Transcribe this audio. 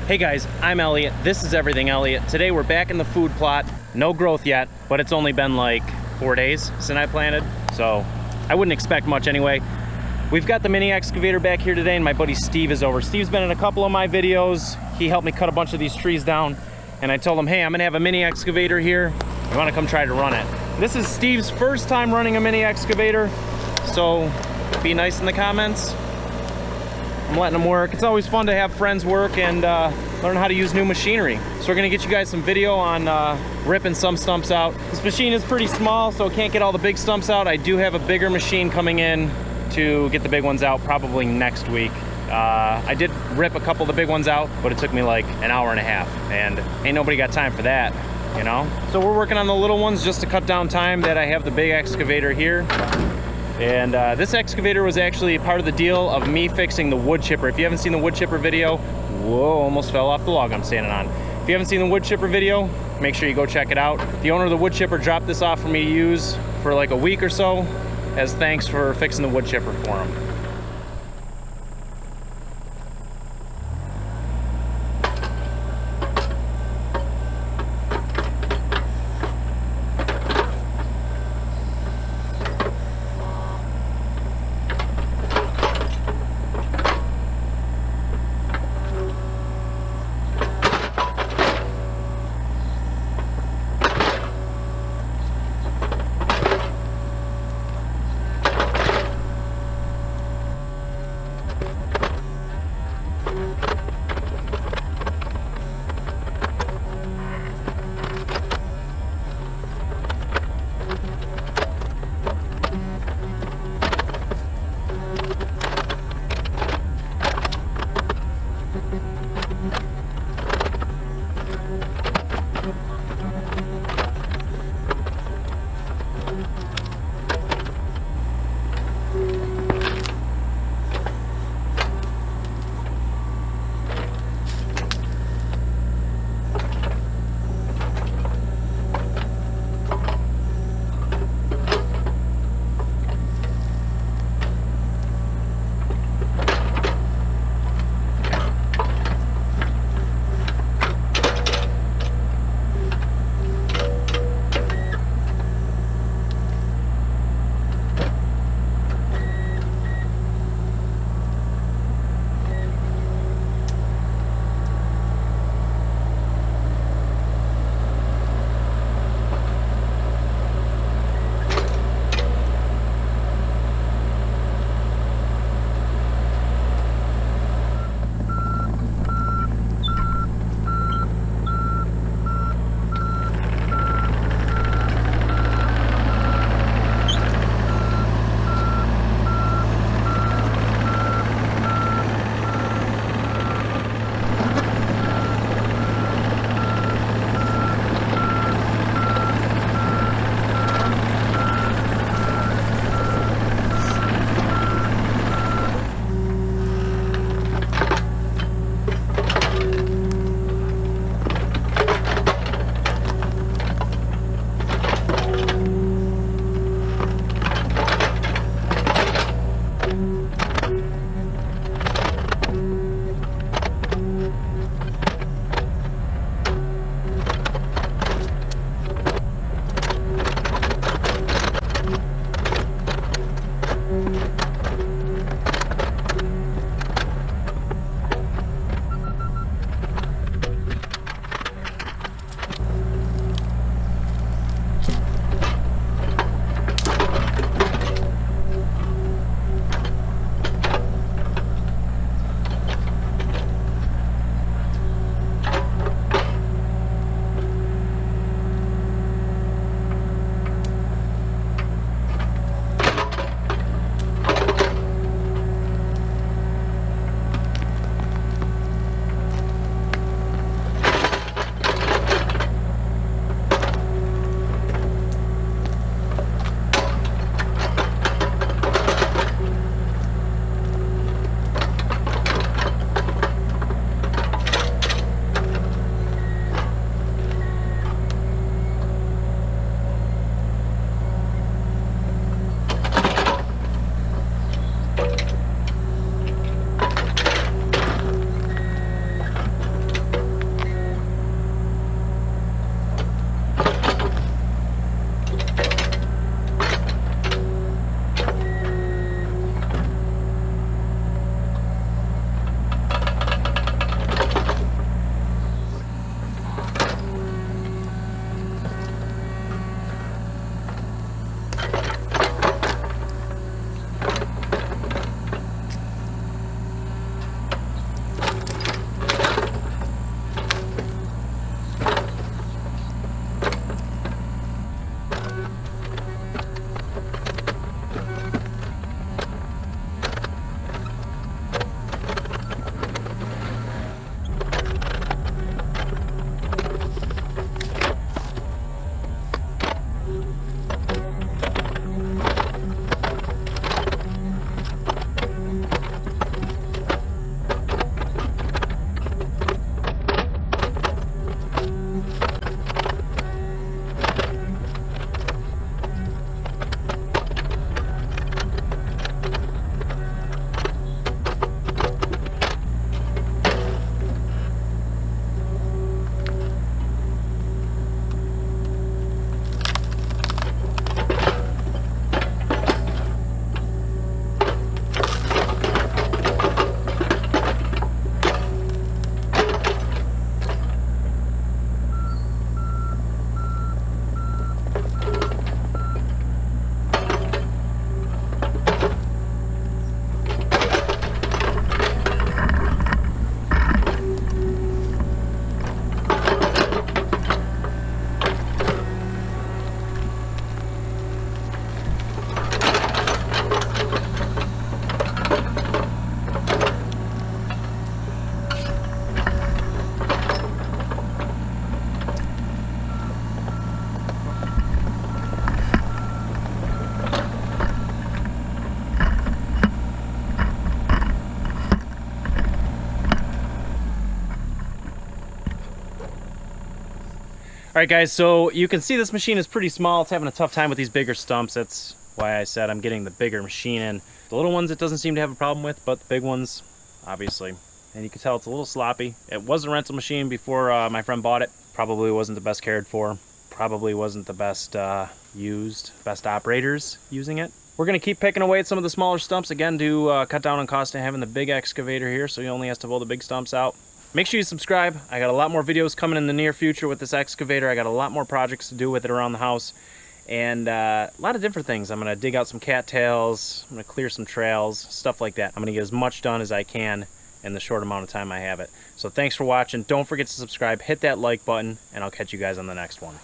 Hey guys, I'm Elliot. This is Everything Elliot. Today we're back in the food plot. No growth yet, but it's only been like 4 days since I planted, so I wouldn't expect much anyway. We've got the mini excavator back here today, and my buddy Steve is over. Steve's been in a couple of my videos. He helped me cut a bunch of these trees down, and I told him, hey, I'm gonna have a mini excavator here. You wanna come try to run it? This is Steve's first time running a mini excavator, so be nice in the comments. I'm letting them work. It's always fun to have friends work and learn how to use new machinery. So we're gonna get you guys some video on ripping some stumps out. This machine is pretty small, so it can't get all the big stumps out. I do have a bigger machine coming in to get the big ones out probably next week. I did rip a couple of the big ones out, but it took me like an hour and a half, and ain't nobody got time for that, you know? So we're working on the little ones just to cut down time that I have the big excavator here. And this excavator was actually part of the deal of me fixing the wood chipper. If you haven't seen the wood chipper video, whoa, almost fell off the log I'm standing on. If you haven't seen the wood chipper video, make sure you go check it out. The owner of the wood chipper dropped this off for me to use for like a week or so as thanks for fixing the wood chipper for him. All right, guys, so you can see this machine is pretty small. It's having a tough time with these bigger stumps. That's why I said I'm getting the bigger machine in. The little ones it doesn't seem to have a problem with, but the big ones, obviously. And you can tell it's a little sloppy. It was a rental machine before my friend bought it. Probably wasn't the best cared for. Probably wasn't the best best operators using it. We're gonna keep picking away at some of the smaller stumps again to cut down on cost of having the big excavator here, so he only has to pull the big stumps out. Make sure you subscribe. I got a lot more videos coming in the near future with this excavator. I got a lot more projects to do with it around the house, and a lot of different things. I'm gonna dig out some cattails, I'm gonna clear some trails, stuff like that. I'm gonna get as much done as I can in the short amount of time I have it. So thanks for watching. Don't forget to subscribe, hit that like button, and I'll catch you guys on the next one.